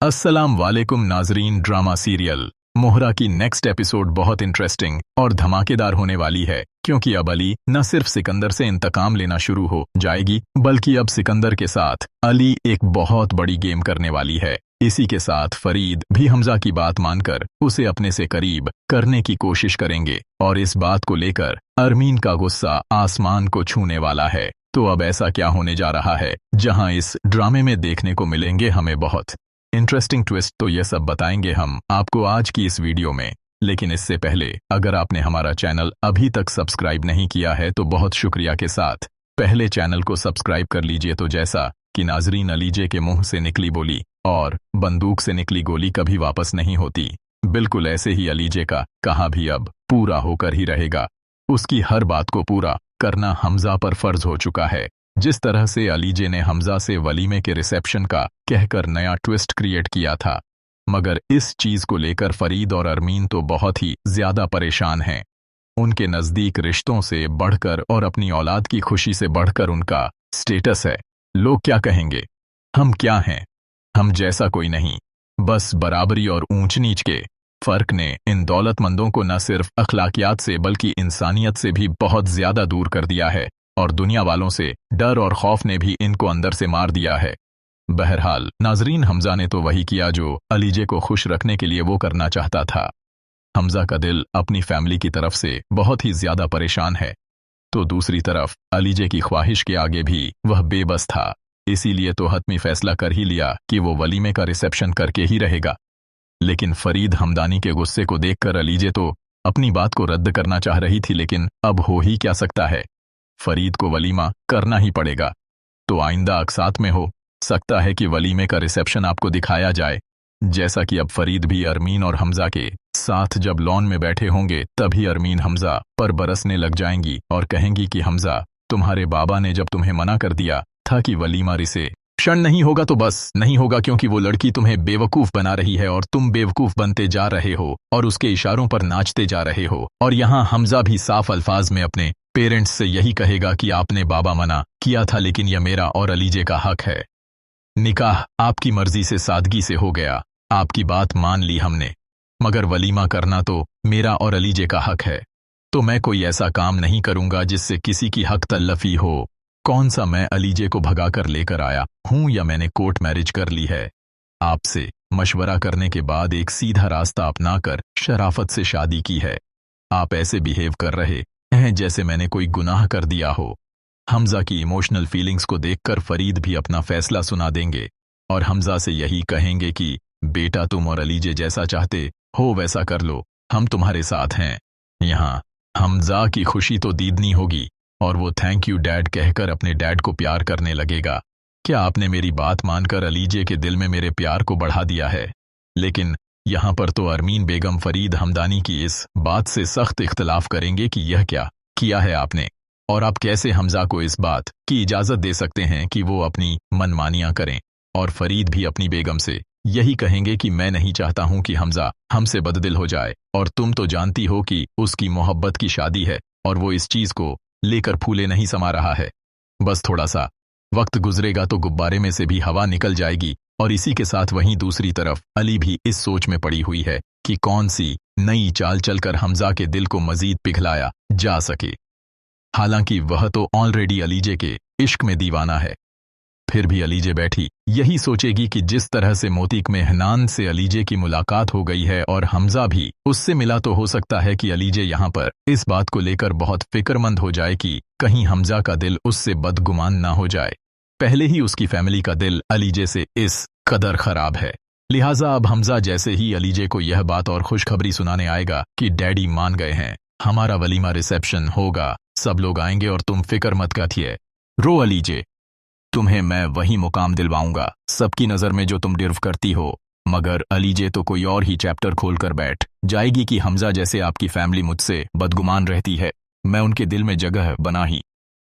अस्सलाम वालेकुम नाजरीन। ड्रामा सीरियल मोहरा की नेक्स्ट एपिसोड बहुत इंटरेस्टिंग और धमाकेदार होने वाली है, क्योंकि अब अली न सिर्फ सिकंदर से इंतकाम लेना शुरू हो जाएगी, बल्कि अब सिकंदर के साथ अली एक बहुत बड़ी गेम करने वाली है। इसी के साथ फरीद भी हमजा की बात मानकर उसे अपने से करीब करने की कोशिश करेंगे और इस बात को लेकर अरमीन का गुस्सा आसमान को छूने वाला है। तो अब ऐसा क्या होने जा रहा है, जहां इस ड्रामे में देखने को मिलेंगे हमें बहुत इंटरेस्टिंग ट्विस्ट। तो ये सब बताएंगे हम आपको आज की इस वीडियो में। लेकिन इससे पहले अगर आपने हमारा चैनल अभी तक सब्सक्राइब नहीं किया है तो बहुत शुक्रिया के साथ पहले चैनल को सब्सक्राइब कर लीजिए। तो जैसा कि नाजरीन, अलीजे के मुंह से निकली बोली और बंदूक से निकली गोली कभी वापस नहीं होती, बिल्कुल ऐसे ही अलीजे का कहा भी अब पूरा होकर ही रहेगा। उसकी हर बात को पूरा करना हमजा पर फर्ज हो चुका है। जिस तरह से अलीजे ने हमजा से वलीमे के रिसेप्शन का कहकर नया ट्विस्ट क्रिएट किया था, मगर इस चीज को लेकर फरीद और अरमीन तो बहुत ही ज्यादा परेशान हैं। उनके नजदीक रिश्तों से बढ़कर और अपनी औलाद की खुशी से बढ़कर उनका स्टेटस है। लोग क्या कहेंगे, हम क्या हैं, हम जैसा कोई नहीं, बस बराबरी और ऊंच नीच के फर्क ने इन दौलतमंदों को न सिर्फ अखलाकियात से बल्कि इंसानियत से भी बहुत ज्यादा दूर कर दिया है, और दुनिया वालों से डर और खौफ ने भी इनको अंदर से मार दिया है। बहरहाल नाजरीन, हमजा ने तो वही किया जो अलीजे को खुश रखने के लिए वो करना चाहता था। हमजा का दिल अपनी फैमिली की तरफ से बहुत ही ज्यादा परेशान है, तो दूसरी तरफ अलीजे की ख्वाहिश के आगे भी वह बेबस था। इसीलिए तो हतमी फैसला कर ही लिया कि वो वलीमे का रिसेप्शन करके ही रहेगा। लेकिन फरीद हमदानी के गुस्से को देखकर अलीजे तो अपनी बात को रद्द करना चाह रही थी, लेकिन अब हो ही क्या सकता है, फरीद को वलीमा करना ही पड़ेगा। तो आइंदा अकसात में हो सकता है कि वलीमे का रिसेप्शन आपको दिखाया जाए। जैसा कि अब फरीद भी अरमीन और हमजा के साथ जब लॉन में बैठे होंगे, तभी अरमीन हमजा पर बरसने लग जाएंगी और कहेंगी कि हमजा, तुम्हारे बाबा ने जब तुम्हें मना कर दिया था कि वलीमा रिसेप्शन नहीं होगा तो बस नहीं होगा, क्योंकि वो लड़की तुम्हें बेवकूफ बना रही है और तुम बेवकूफ बनते जा रहे हो और उसके इशारों पर नाचते जा रहे हो। और यहाँ हमजा भी साफ अल्फाज में अपने पेरेंट्स से यही कहेगा कि आपने बाबा मना किया था, लेकिन यह मेरा और अलीजे का हक है। निकाह आपकी मर्जी से सादगी से हो गया, आपकी बात मान ली हमने, मगर वलीमा करना तो मेरा और अलीजे का हक है। तो मैं कोई ऐसा काम नहीं करूंगा जिससे किसी की हक तलफी हो। कौन सा मैं अलीजे को भगा कर लेकर आया हूं या मैंने कोर्ट मैरिज कर ली है। आपसे मशवरा करने के बाद एक सीधा रास्ता अपनाकर शराफत से शादी की है। आप ऐसे बिहेव कर रहे हैं जैसे मैंने कोई गुनाह कर दिया हो। हमजा की इमोशनल फीलिंग्स को देखकर फरीद भी अपना फैसला सुना देंगे और हमजा से यही कहेंगे कि बेटा, तुम और अलीजे जैसा चाहते हो वैसा कर लो, हम तुम्हारे साथ हैं। यहाँ हमजा की खुशी तो दीदनी होगी और वो थैंक यू डैड कहकर अपने डैड को प्यार करने लगेगा। क्या आपने मेरी बात मानकर अलीजे के दिल में मेरे प्यार को बढ़ा दिया है। लेकिन यहाँ पर तो अरमीन बेगम फरीद हमदानी की इस बात से सख्त इख्तलाफ करेंगे कि यह क्या किया है आपने, और आप कैसे हमजा को इस बात की इजाजत दे सकते हैं कि वो अपनी मनमानियां करें। और फरीद भी अपनी बेगम से यही कहेंगे कि मैं नहीं चाहता हूं कि हमजा हमसे बददिल हो जाए, और तुम तो जानती हो कि उसकी मोहब्बत की शादी है और वो इस चीज को लेकर फूले नहीं समा रहा है। बस थोड़ा सा वक्त गुजरेगा तो गुब्बारे में से भी हवा निकल जाएगी। और इसी के साथ वहीं दूसरी तरफ अली भी इस सोच में पड़ी हुई है कि कौन सी नई चाल चलकर हमजा के दिल को मजीद पिघलाया जा सके। हालांकि वह तो ऑलरेडी अलीजे के इश्क में दीवाना है। फिर भी अलीजे बैठी यही सोचेगी कि जिस तरह से मोतीक में हनान से अलीजे की मुलाकात हो गई है और हमजा भी उससे मिला, तो हो सकता है कि अलीजे यहाँ पर इस बात को लेकर बहुत फिक्रमंद हो जाए कि कहीं हमजा का दिल उससे बदगुमान ना हो जाए। पहले ही उसकी फैमिली का दिल अलीजे से इस कदर खराब है, लिहाजा अब हमजा जैसे ही अलीजे को यह बात और खुशखबरी सुनाने आएगा कि डैडी मान गए हैं, हमारा वलीमा रिसेप्शन होगा, सब लोग आएंगे और तुम फिक्र मत करिए। रो अलीजे, तुम्हें मैं वही मुकाम दिलवाऊंगा सबकी नजर में जो तुम डिर्व करती हो। मगर अलीजे तो कोई और ही चैप्टर खोलकर बैठ जाएगी कि हमजा जैसे आपकी फैमिली मुझसे बदगुमान रहती है, मैं उनके दिल में जगह बना ही